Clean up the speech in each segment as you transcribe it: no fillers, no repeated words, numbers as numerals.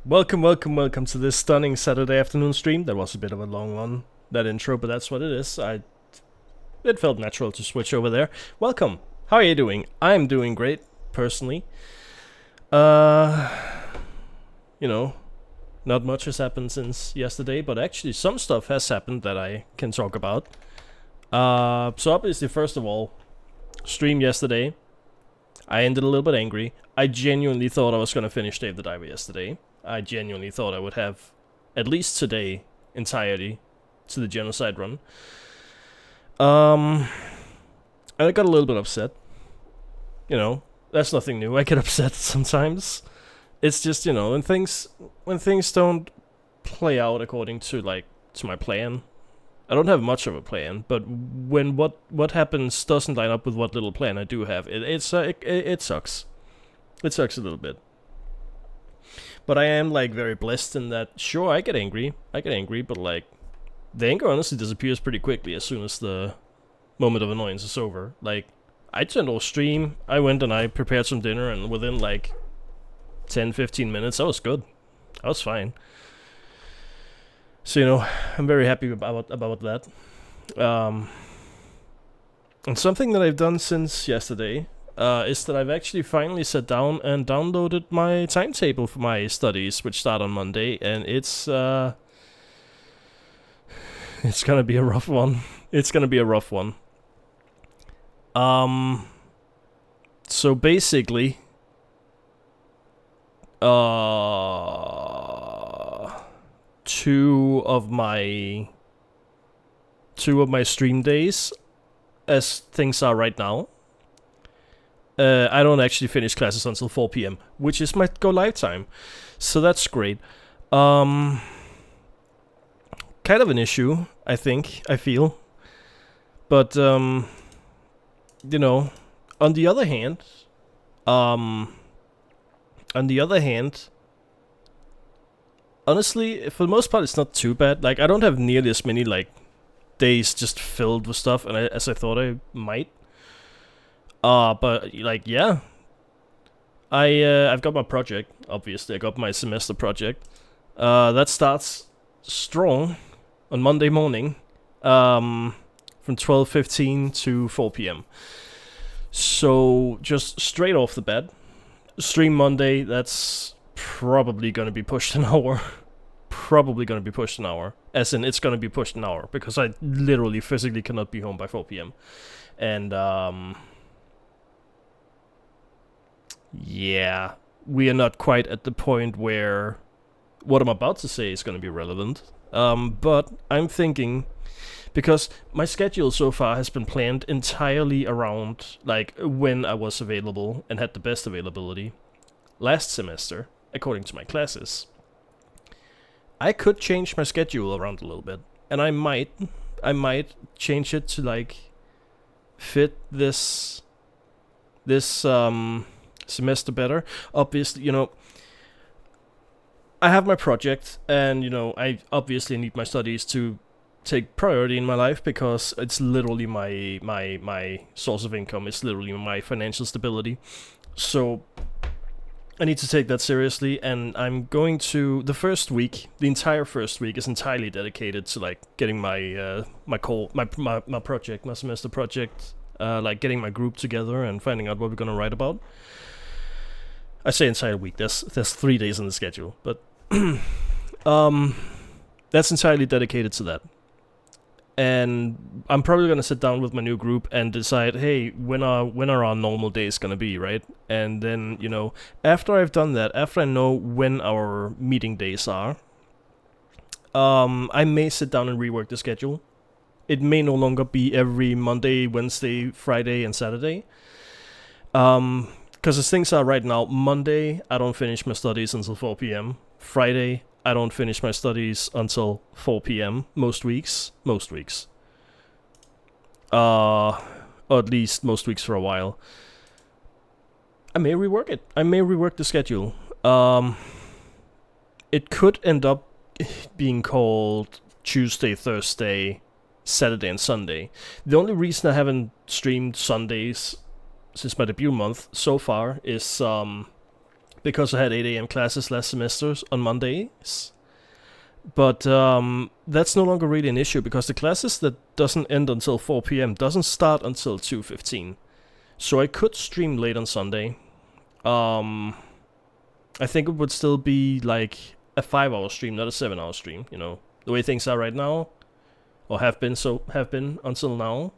Welcome to this stunning Saturday afternoon stream. That was a bit of a long one, that intro, but that's what it is. It felt natural to switch over there. Welcome. How are you doing? I'm doing great, personally. Uh, you know, not much has happened since yesterday, but actually some stuff has happened that I can talk about. So obviously, first of all, stream yesterday. I ended a little bit angry. I genuinely thought I was gonna finish Dave the Diver yesterday. I genuinely thought I would have at least today entirety to the genocide run. And I got a little bit upset. You know, that's nothing new. I get upset sometimes. It's just, when things don't play out according to my plan. I don't have much of a plan, but when what happens doesn't line up with what little plan I do have, it sucks. It sucks a little bit. But I am very blessed in that. Sure, I get angry, but the anger honestly disappears pretty quickly as soon as the moment of annoyance is over. I turned off stream, I went and I prepared some dinner, and within 10-15 minutes I was good. I was fine. So I'm very happy about that. And something that I've done since yesterday is that I've actually finally sat down and downloaded my timetable for my studies, which start on Monday, and it's gonna be a rough one. It's gonna be a rough one. So basically, two of my stream days, as things are right now, I don't actually finish classes until 4 p.m., which is my go live time. So that's great. Kind of an issue, I feel. But, on the other hand, honestly, for the most part, it's not too bad. I don't have nearly as many, days just filled with stuff as I thought I might. But yeah, I've got my project. Obviously, I got my semester project. That starts strong on Monday morning, from 12:15 to 4 p.m. So just straight off the bat, stream Monday. That's probably gonna be pushed an hour. As in, it's gonna be pushed an hour because I literally physically cannot be home by 4 p.m. And yeah, we are not quite at the point where what I'm about to say is going to be relevant. But I'm thinking, because my schedule so far has been planned entirely around when I was available and had the best availability last semester, according to my classes. I could change my schedule around a little bit, and I might change it to fit this semester better. Obviously, I have my project, and I obviously need my studies to take priority in my life because it's literally my source of income. It's literally my financial stability. So I need to take that seriously, and I'm going to the entire first week is entirely dedicated to getting my project, my semester project, getting my group together and finding out what we're gonna write about. I say entire week. There's 3 days in the schedule, but that's entirely dedicated to that. And I'm probably gonna sit down with my new group and decide, hey, when are our normal days gonna be, right? And then after I've done that, after I know when our meeting days are, I may sit down and rework the schedule. It may no longer be every Monday, Wednesday, Friday, and Saturday. Because as things are right now, Monday, I don't finish my studies until 4 p.m. Friday, I don't finish my studies until 4 p.m. Most weeks. Or at least most weeks for a while. I may rework it. I may rework the schedule. It could end up being called Tuesday, Thursday, Saturday, and Sunday. The only reason I haven't streamed Sundays since my debut month so far is because I had 8 a.m. classes last semester on Mondays. But that's no longer really an issue because the classes that doesn't end until 4 p.m. doesn't start until 2:15. So I could stream late on Sunday. I think it would still be like a 5-hour stream, not a 7-hour stream, you know. The way things are right now, or have been until now,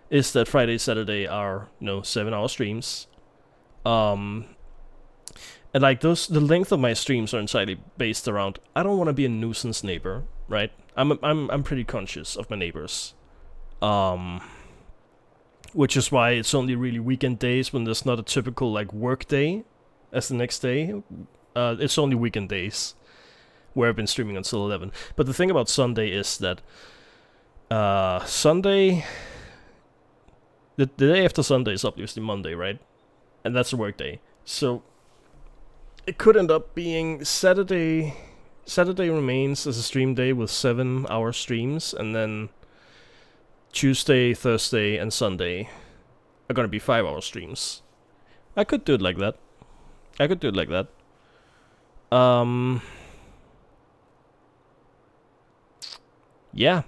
is that Friday, Saturday are, 7-hour streams. And like the length of my streams are entirely based around, I don't want to be a nuisance neighbor, right? I'm pretty conscious of my neighbors. Which is why it's only really weekend days when there's not a typical like work day as the next day. It's only weekend days where I've been streaming until 11. But the thing about Sunday is that Sunday, the day after Sunday is obviously Monday, right? And that's a work day. So it could end up being Saturday. Saturday remains as a stream day with 7-hour streams, and then Tuesday, Thursday, and Sunday are gonna be 5-hour streams. I could do it like that. Yeah,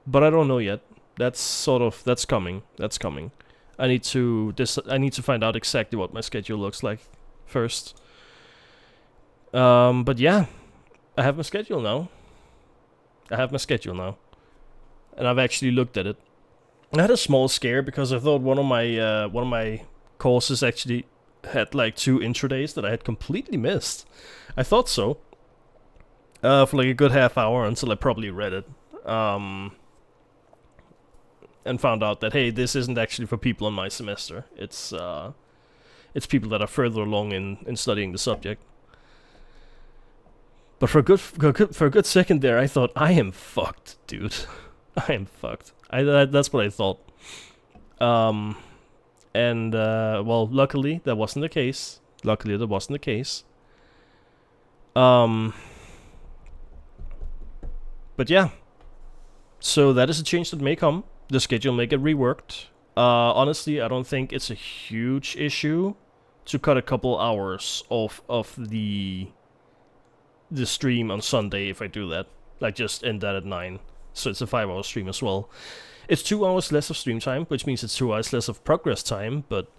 but I don't know yet. That's coming. I need to find out exactly what my schedule looks like first. But yeah, I have my schedule now. And I've actually looked at it. I had a small scare because I thought one of my courses actually had like 2 intro days that I had completely missed. I thought so. For like a good half hour until I probably read it. And found out that, hey, this isn't actually for people on my semester. It's people that are further along in studying the subject. But for a good second there, I thought, I am fucked, dude. I am fucked. That's what I thought. Well, luckily that wasn't the case. But yeah. So that is a change that may come. The schedule may get reworked. Honestly, I don't think it's a huge issue to cut a couple hours off of the stream on Sunday if I do that. Like, just end that at 9. So it's a 5-hour stream as well. It's 2 hours less of stream time, which means it's 2 hours less of progress time, but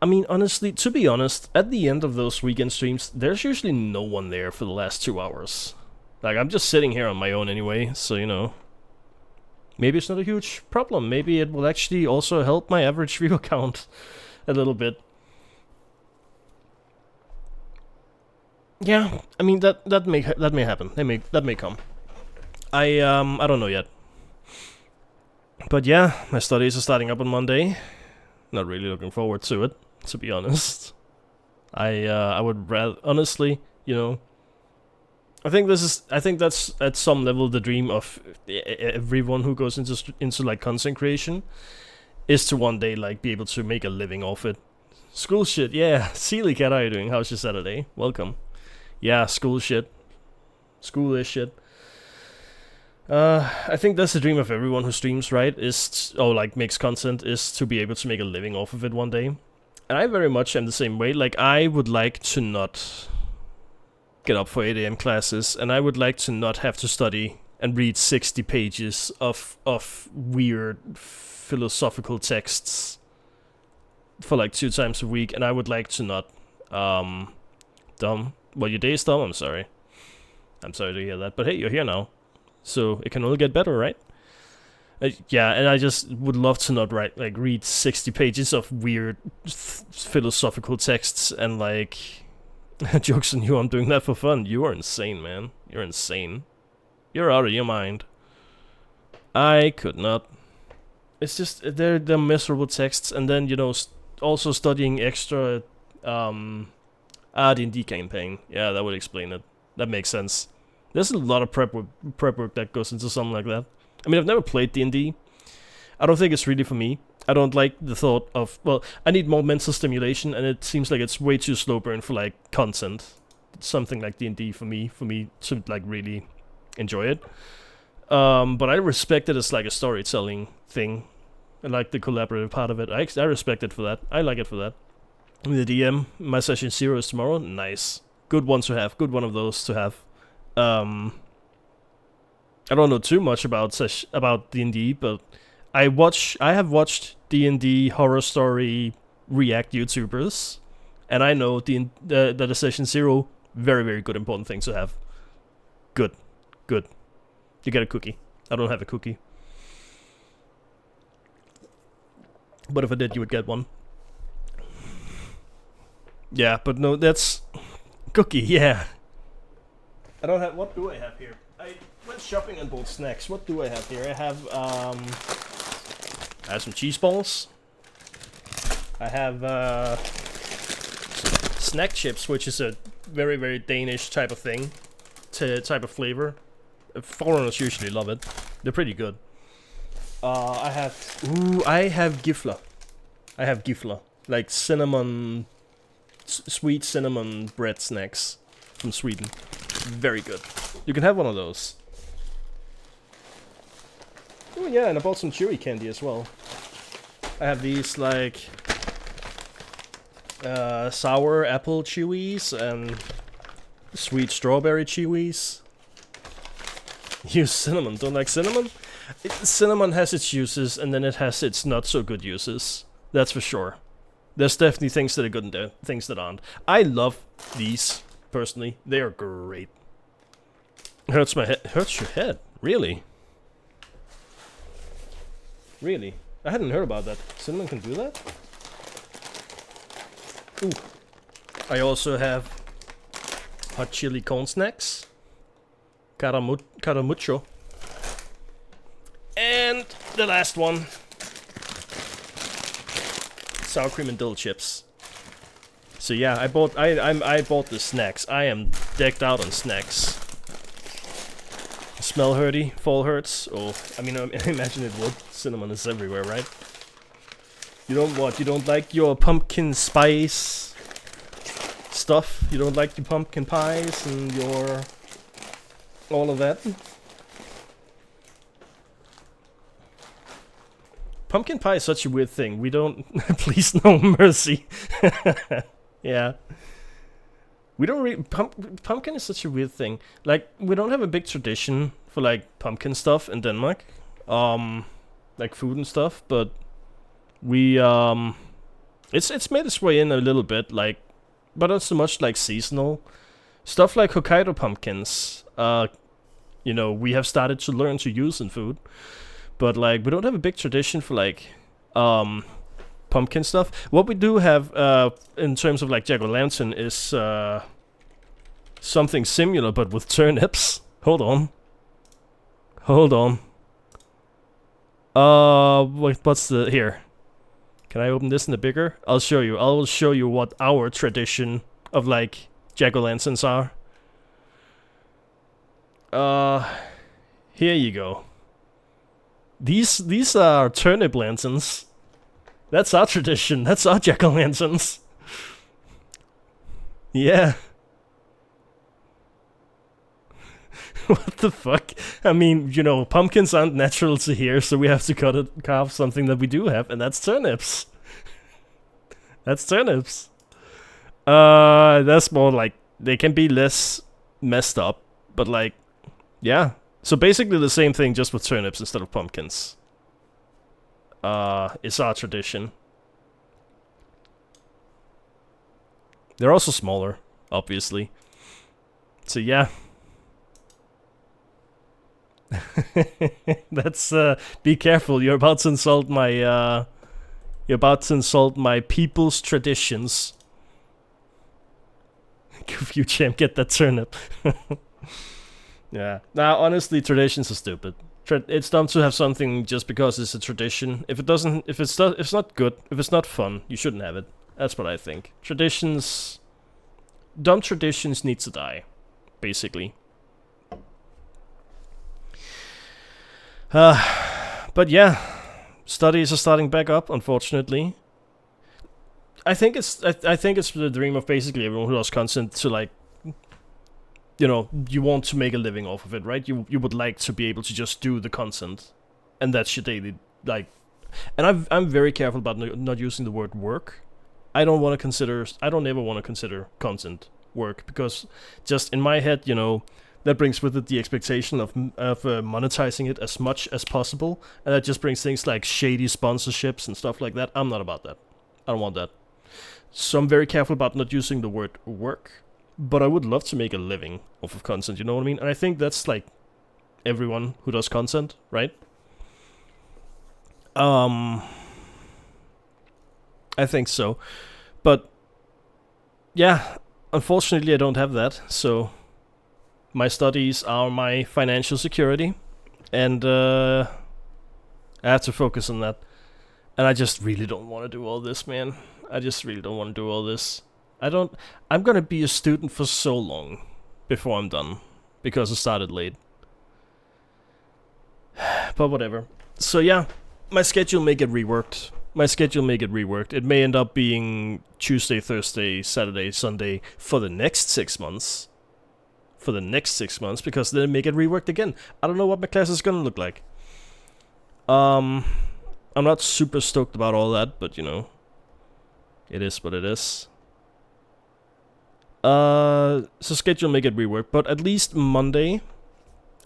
I mean, honestly, to be honest, at the end of those weekend streams, there's usually no one there for the last 2 hours. Like, I'm just sitting here on my own anyway, so, maybe it's not a huge problem. Maybe it will actually also help my average viewer count a little bit. Yeah, I mean, that may happen. That may come. I don't know yet. But yeah, my studies are starting up on Monday. Not really looking forward to it, to be honest. I would rather, honestly, I think that's at some level the dream of everyone who goes into like content creation, is to one day like be able to make a living off it. School shit, yeah. Sealy Cat, how are you doing? How's your Saturday? Welcome. Yeah, school shit. School is shit. I think that's the dream of everyone who streams, right? Makes content, is to be able to make a living off of it one day. And I very much am the same way. Like, I would like to not get up for 8 a.m. classes, and I would like to not have to study and read 60 pages of weird philosophical texts for like 2 times a week, and I would like to not, dumb. Well, your day is dumb, I'm sorry. I'm sorry to hear that, but hey, you're here now. So it can only get better, right? Yeah, and I just would love to not read 60 pages of weird philosophical texts and like, jokes on you, I'm doing that for fun. You are insane, man. You're insane. You're out of your mind. I could not. It's just, they're miserable texts, and then, also studying extra, DnD campaign. Yeah, that would explain it. That makes sense. There's a lot of prep work that goes into something like that. I mean, I've never played D&D. I don't think it's really for me. I don't like the thought of, well, I need more mental stimulation, and it seems like it's way too slow burn for, like, content. Something like D&D for me to, like, really enjoy it. But I respect it as, like, a storytelling thing. I like the collaborative part of it. I respect it for that. I like it for that. The DM, my session 0 is tomorrow. Nice. Good one to have. Good one of those to have. I don't know too much about D&D, but I have watched D&D horror story react YouTubers, and I know the session 0, very, very good, important thing to have. Good. You get a cookie. I don't have a cookie. But if I did, you would get one. Yeah, but no, that's... Cookie, yeah. I don't have... What do I have here? I went shopping and bought snacks. What do I have here? I have some cheese balls. I have snack chips, which is a very, very Danish type of thing. Type of flavor. Foreigners usually love it. They're pretty good. I have gifler. I have gifler. Like cinnamon... sweet cinnamon bread snacks from Sweden. Very good. You can have one of those. Oh yeah, and I bought some chewy candy as well. I have these like sour apple chewies and sweet strawberry chewies. Use cinnamon. Don't like cinnamon? Cinnamon has its uses, and then it has its not so good uses. That's for sure. There's definitely things that are good and there, things that aren't. I love these, personally. They are great. Hurts my head. Hurts your head? Really? Really? I hadn't heard about that. Cinnamon can do that? Ooh. I also have hot chili corn snacks. Caramucho. And the last one. Sour cream and dill chips. So yeah, I bought the snacks. I am decked out on snacks. Smell hurty, fall hurts. Oh, I mean, I imagine it would. Cinnamon is everywhere, right? You don't like your pumpkin spice stuff? You don't like your pumpkin pies and your all of that? Pumpkin pie is such a weird thing. We don't... Please, no mercy. Yeah. We don't really... Pumpkin is such a weird thing. Like, we don't have a big tradition for, like, pumpkin stuff in Denmark. Like, food and stuff, but... We, It's made its way in a little bit, like... But not so much, like, seasonal. Stuff like Hokkaido pumpkins. You know, we have started to learn to use in food. But, like, we don't have a big tradition for, like, pumpkin stuff. What we do have, in terms of, like, jack-o'-lantern is, something similar, but with turnips. Hold on. What's the... Here. Can I open this in the bigger? I'll show you. I will show you what our tradition of, like, jack-o'-lanterns are. Here you go. These are turnip lanterns. That's our tradition. That's our jack-o'-lanterns. Yeah. What the fuck? I mean, you know, pumpkins aren't natural to here, so we have to carve something that we do have, and that's turnips. That's turnips. That's more like, they can be less messed up, but like, yeah. So basically the same thing, just with turnips instead of pumpkins. It's our tradition. They're also smaller, obviously. So yeah. That's, be careful, you're about to insult my, people's traditions. You champ, get that turnip. Yeah. Now, honestly, traditions are stupid. It's dumb to have something just because it's a tradition. If it's not good, if it's not fun, you shouldn't have it. That's what I think. Dumb traditions need to die, basically. But yeah, studies are starting back up, unfortunately. I think it's the dream of basically everyone who does content to, like, you know, you want to make a living off of it, right? You would like to be able to just do the content, and that's your daily, like. And I'm very careful about not using the word work, I don't ever want to consider content work, because just in my head, that brings with it the expectation of monetizing it as much as possible, and that just brings things like shady sponsorships and stuff like that. I'm not about that. I don't want that. So I'm very careful about not using the word work, but I would love to make a living off of content, you know what I mean? And I think that's like everyone who does content, right? I think so. But yeah, unfortunately I don't have that, so my studies are my financial security, and I have to focus on that. And I just really don't want to do all this, man. I just really don't want to do all this. I'm gonna be a student for so long before I'm done, because I started late. But whatever. So yeah, my schedule may get reworked. It may end up being Tuesday, Thursday, Saturday, Sunday for the next 6 months. Because then it may get reworked again. I don't know what my class is gonna look like. I'm not super stoked about all that, but it is what it is. So schedule may get reworked, but at least Monday,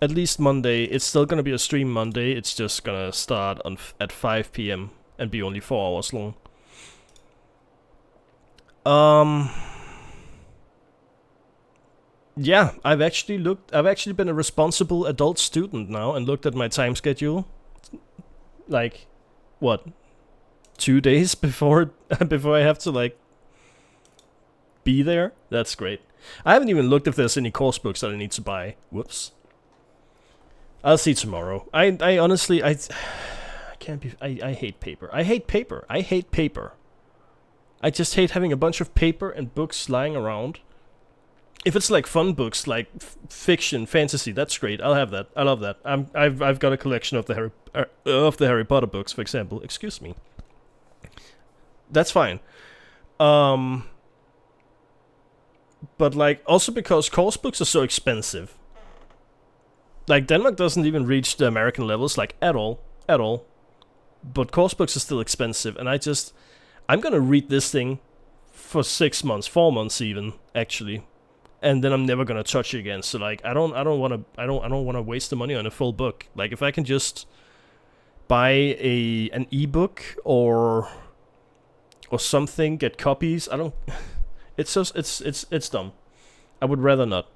it's still gonna be a stream Monday. It's just gonna start at 5 p.m. and be only 4 hours long. Yeah, I've actually been a responsible adult student now and looked at my time schedule. Like, what? 2 days before I have to like be there? That's great. I haven't even looked if there's any course books that I need to buy. Whoops. I'll see tomorrow. I honestly, I can't be, I hate paper. I hate paper. I just hate having a bunch of paper and books lying around. If it's like fun books, like fiction, fantasy, that's great. I'll have that. I love that. I've got a collection of the Harry Potter books, for example. Excuse me. That's fine. But like, also because course books are so expensive. Like, Denmark doesn't even reach the American levels, like, at all. But course books are still expensive, and I'm gonna read this thing for 6 months, 4 months even, actually. And then I'm never gonna touch it again. So like, I don't wanna waste the money on a full book. Like, if I can just buy an ebook or something, get copies. It's dumb. I would rather not.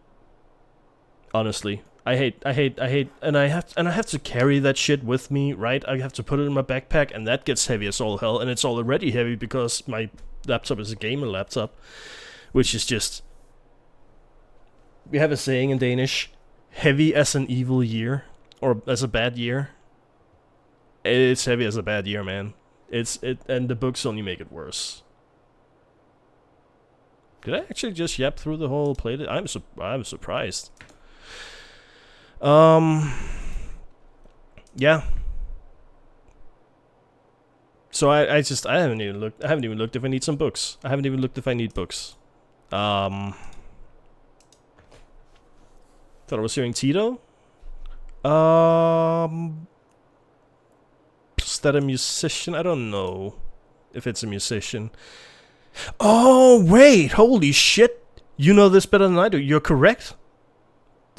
Honestly, I hate, and I have to carry that shit with me, right? I have to put it in my backpack, and that gets heavy as all hell, and it's already heavy because my laptop is a gamer laptop, which is just. We have a saying in Danish, heavy as an evil year, or as a bad year. It's heavy as a bad year, man. And the books only make it worse. Did I actually just yap through the whole playlist? I'm surprised. Yeah. So I haven't even looked. I haven't even looked if I need some books. I haven't even looked if I need books. Thought I was hearing Tito. Is that a musician? I don't know if it's a musician. Oh, wait! Holy shit! You know this better than I do. You're correct.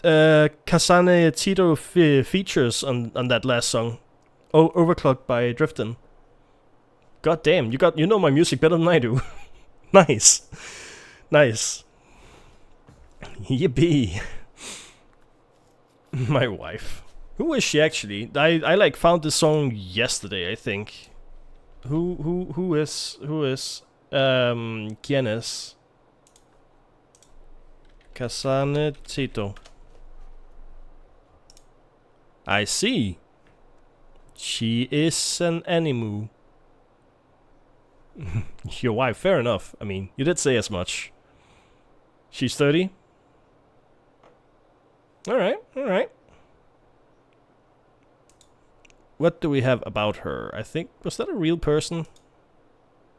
Kasane Tito features on that last song. Overclocked by Driftin'. God damn, you know my music better than I do. Nice. Yippee. My wife. Who is she actually? I like found this song yesterday, I think. Who is ¿Quién es? Kasane Tito. I see. She is an animu. Your wife, fair enough. I mean, you did say as much. She's 30? Alright. What do we have about her? I think, was that a real person?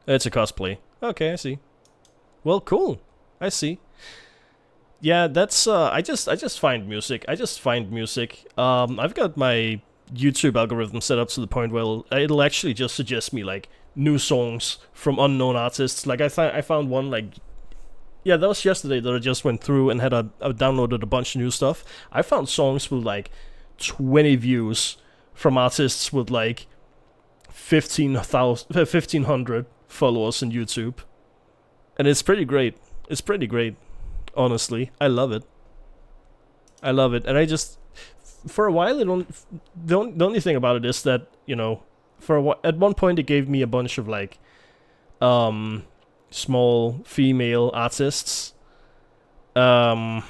It's a cosplay. Okay, I see. Well, cool. I see. Yeah, that's I just find music. I've got my YouTube algorithm set up to the point where it'll actually just suggest me like new songs from unknown artists. Like I found one like, yeah, that was yesterday that I just went through and I downloaded a bunch of new stuff. I found songs with like 20 views from artists with like 1,500 followers on YouTube, and it's pretty great. It's pretty great, honestly. I love it. I love it, and I just for a while the only thing about it is that, you know, at one point it gave me a bunch of like small female artists, and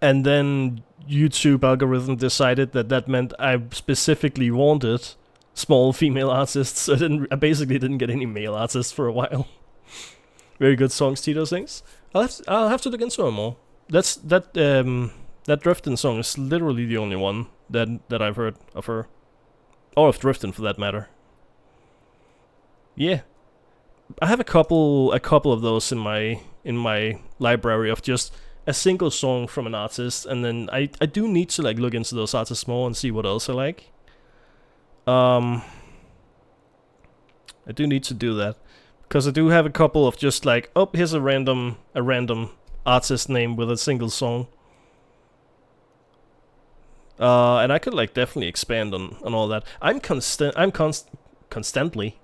then YouTube algorithm decided that meant I specifically wanted small female artists, so I basically didn't get any male artists for a while. Very good songs, Tito sings. I'll have to look into them more. That Driftin' song is literally the only one that I've heard of her, or of Driftin' for that matter. Yeah, I have a couple of those in my library of just a single song from an artist, and then I do need to like look into those artists more and see what else I like. I do need to do that, because I do have a couple of just like, oh, here's a random artist name with a single song. And I could like definitely expand on all that. I'm constantly.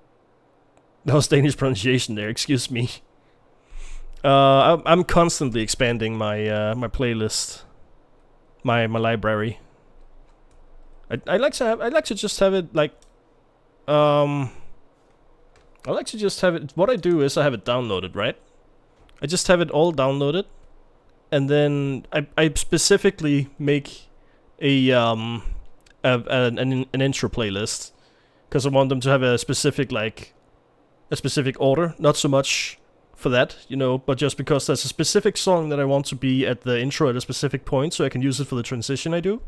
That was Danish pronunciation there. Excuse me. I'm constantly expanding my my playlist, my library. I like to just have it like, I like to just have it. What I do is I have it downloaded, right? I just have it all downloaded, and then I specifically make an intro playlist, because I want them to have a specific order. Not so much for that, you know, but just because there's a specific song that I want to be at the intro at a specific point, so I can use it for the transition I do.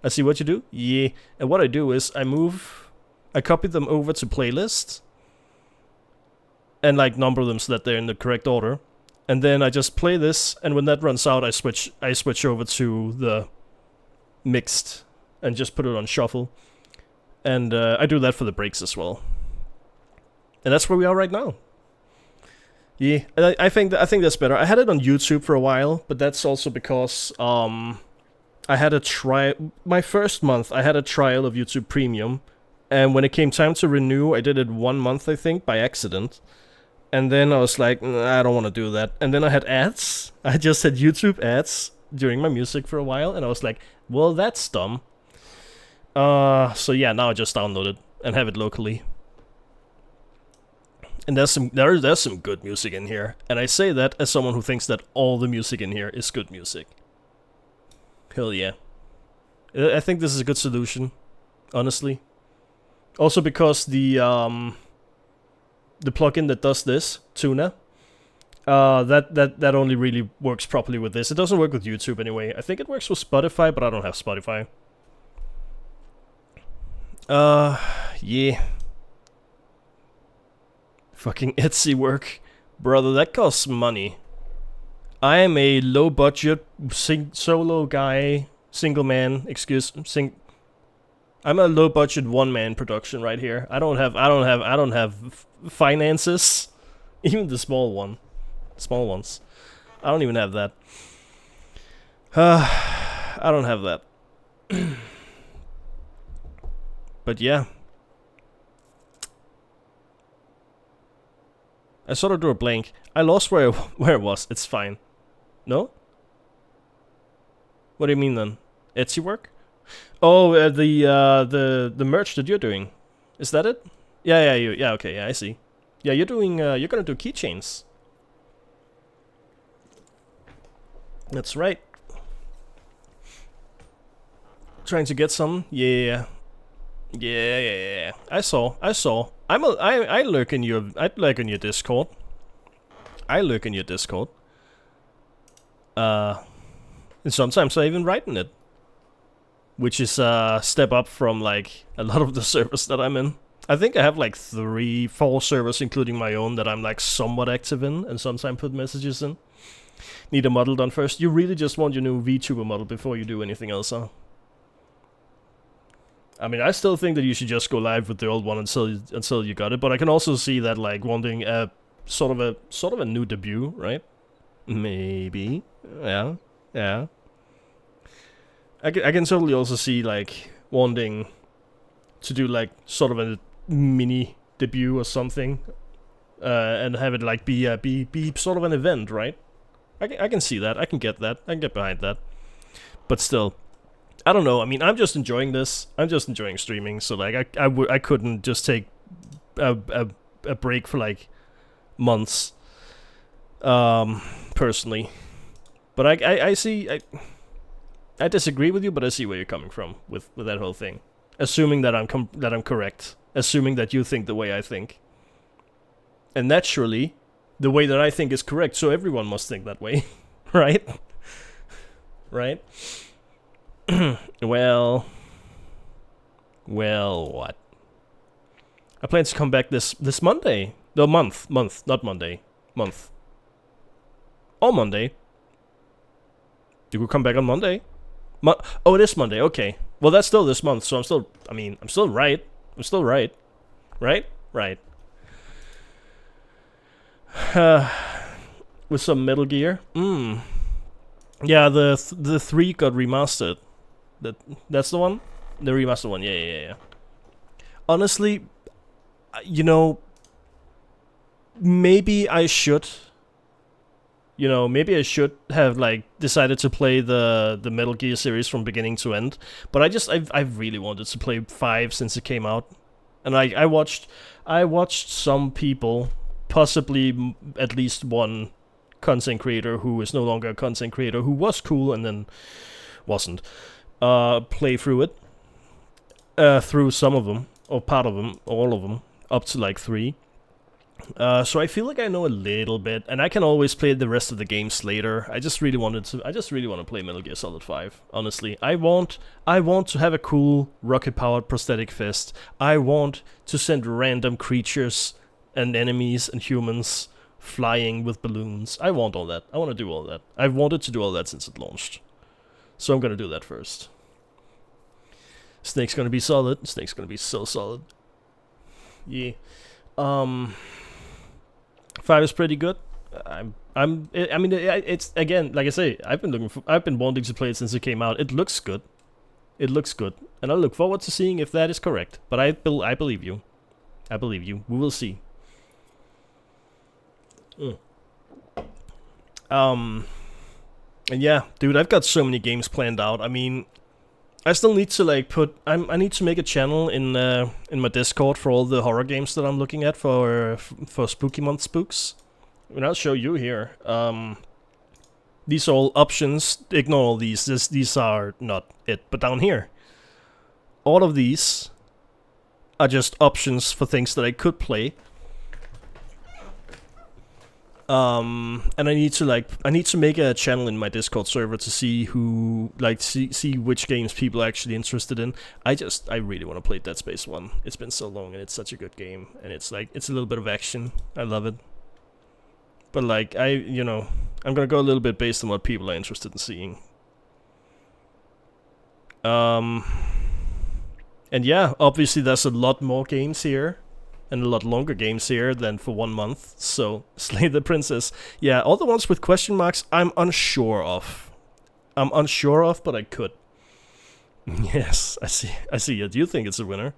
I see what you do. Yeah. And what I do is I copy them over to playlists and like number them so that they're in the correct order. And then I just play this, and when that runs out, I switch over to the mixed and just put it on shuffle. And I do that for the breaks as well. And that's where we are right now. Yeah, and I think that's better. I had it on YouTube for a while, but that's also because I had my first month I had a trial of YouTube Premium, and when it came time to renew, I did it 1 month, I think, by accident. And then I was like, I don't want to do that. And then I had ads. I just had YouTube ads during my music for a while, and I was like, well, that's dumb. So yeah, now I just download it and have it locally. And there's some good music in here, and I say that as someone who thinks that all the music in here is good music. Hell yeah. I think this is a good solution, honestly. Also because the plugin that does this, Tuna, that only really works properly with this. It doesn't work with YouTube anyway. I think it works with Spotify, but I don't have Spotify. Yeah. Fucking Etsy work. Brother, that costs money. I am a low budget solo guy, single man, I'm a low budget one man production right here. I don't have finances. Even the small ones. I don't even have that. I don't have that. But yeah. I sort of drew a blank. I lost where it was. It's fine. No? What do you mean then? Etsy work? Oh, the merch that you're doing. Is that it? Yeah, okay, yeah, I see. Yeah, you're gonna do keychains. That's right. Trying to get some? Yeah. I saw. I lurk in your Discord. And sometimes I even write in it, which is a step up from like a lot of the servers that I'm in. I think I have like 3-4 servers, including my own, that I'm like somewhat active in, and sometimes put messages in. Need a model done first. You really just want your new VTuber model before you do anything else, huh? I mean, I still think that you should just go live with the old one until you got it. But I can also see that like wanting a sort of a new debut, right? Maybe, yeah, yeah. I can totally also see like wanting to do like sort of a mini debut or something, and have it like be sort of an event, right? I can see that. I can get that. I can get behind that. But still, I don't know. I mean, I'm just enjoying this. I'm just enjoying streaming. So like, I couldn't just take a break for like months. Personally, but I see. I disagree with you, but I see where you're coming from with that whole thing. Assuming that I'm correct. Assuming that you think the way I think. And naturally, the way that I think is correct, so everyone must think that way. Right? Right? Well, what? I plan to come back this Monday. No, month, not Monday. Month. On Monday. You could come back on Monday. Oh, it is Monday. Okay. Well, that's still this month, so I'm still right. I'm still right. Right? Right. With some Metal Gear. Yeah, the 3 got remastered. That's the one? The remastered one. Yeah. Honestly, you know, maybe I should have like decided to play the Metal Gear series from beginning to end. But I've really wanted to play 5 since it came out, and I watched some people, possibly at least one content creator who is no longer a content creator, who was cool and then wasn't, play through it, through some of them or part of them, all of them, up to like 3. So I feel like I know a little bit, and I can always play the rest of the games later. I just really want to play Metal Gear Solid 5. Honestly, I want to have a cool rocket-powered prosthetic fist. I want to send random creatures and enemies and humans flying with balloons. I want all that. I want to do all that. I've wanted to do all that since it launched. So I'm gonna do that first. Snake's gonna be solid. Snake's gonna be so solid. Yeah. 5 is pretty good. I mean, it's, again, like I say, I've been wanting to play it since it came out. It looks good. It looks good, and I look forward to seeing if that is correct. But I believe you. I believe you. We will see. And yeah, dude, I've got so many games planned out. I mean, I still need to like I need to make a channel in my Discord for all the horror games that I'm looking at for Spooky Month Spooks. And I'll show you here. These are all options. Ignore all these. These are not it. But down here, all of these are just options for things that I could play. And I need to make a channel in my Discord server to see who, like, see which games people are actually interested in. I really want to play Dead Space 1. It's been so long, and it's such a good game, and it's like, it's a little bit of action. I love it. But like, I'm gonna go a little bit based on what people are interested in seeing. And yeah, obviously there's a lot more games here. And a lot longer games here than for 1 month. So, Slay the Princess. Yeah, all the ones with question marks, I'm unsure of. But I could. Yes, I see it. You think it's a winner?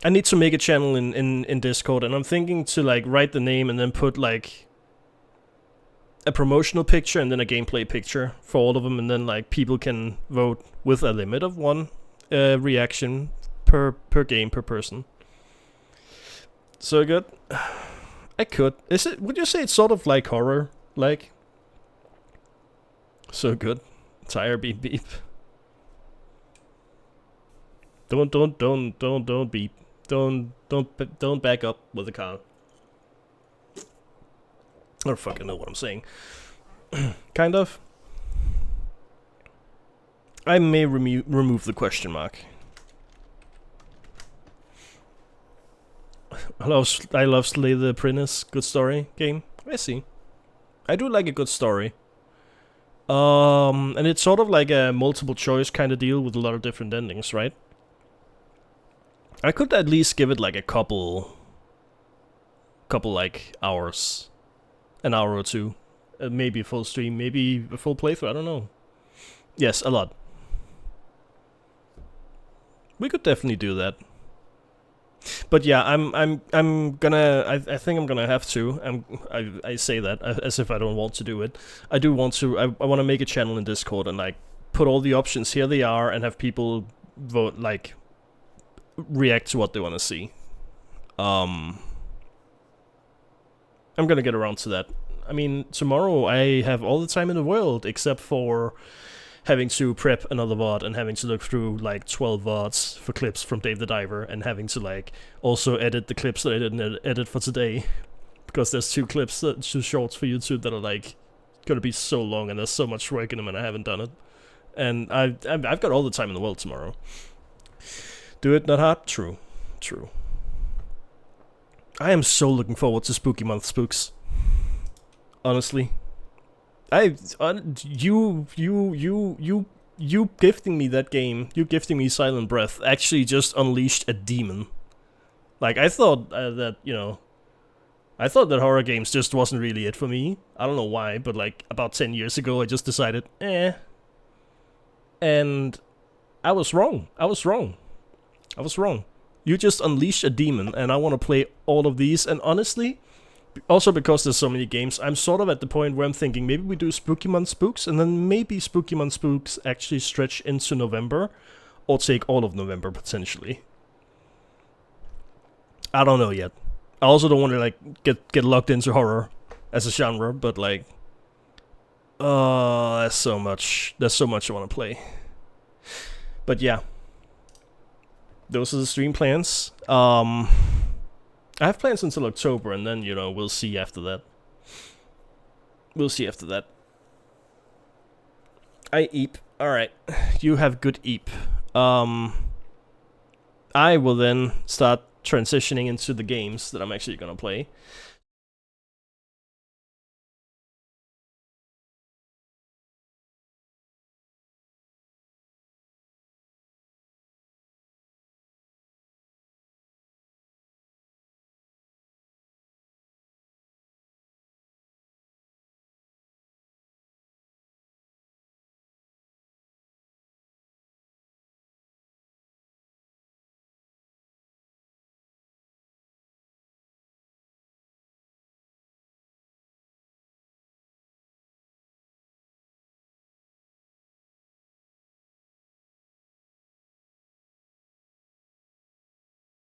I need to make a channel in Discord, and I'm thinking to like write the name and then put like a promotional picture and then a gameplay picture for all of them, and then like people can vote with a limit of 1 reaction per game, per person. So good. I could. Would you say it's sort of like horror? Like? So good. Tire beep beep. Don't beep. Don't back up with the car. I don't fucking know what I'm saying. Kind of. I may remove the question mark. I love Slay the Princess. Good story game. I see. I do like a good story. And it's sort of like a multiple choice kind of deal with a lot of different endings, right? I could at least give it like a couple like hours, an hour or two, maybe a full stream, maybe a full playthrough. I don't know. Yes, a lot. We could definitely do that. But yeah, I'm gonna. I think I'm gonna have to. I say that as if I don't want to do it. I do want to. I want to make a channel in Discord and like put all the options. Here they are, and have people vote, like react to what they want to see. I'm gonna get around to that. I mean, tomorrow I have all the time in the world except for having to prep another VOD and having to look through like 12 VODs for clips from Dave the Diver and having to like also edit the clips that I didn't edit for today, because there's two shorts for YouTube that are like gonna be so long and there's so much work in them and I haven't done it. And I've got all the time in the world tomorrow. Do it not hard? True. I am so looking forward to Spooky Month Spooks. Honestly. You gifting me that game, you gifting me Silent Breath, actually just unleashed a demon. Like, I thought that, you know, I thought that horror games just wasn't really it for me. I don't know why, but like, about 10 years ago, I just decided, And I was wrong. You just unleashed a demon, and I want to play all of these, and honestly, also because there's so many games, I'm sort of at the point where I'm thinking maybe we do Spooky Month Spooks, and then maybe Spooky Month Spooks actually stretch into November, or take all of November potentially. I don't know yet. I also don't want to like get locked into horror as a genre, but like, there's so much I want to play. But yeah, those are the stream plans. I have plans until October, and then, you know, we'll see after that. I eep. Alright. You have good eep. I will then start transitioning into the games that I'm actually gonna play.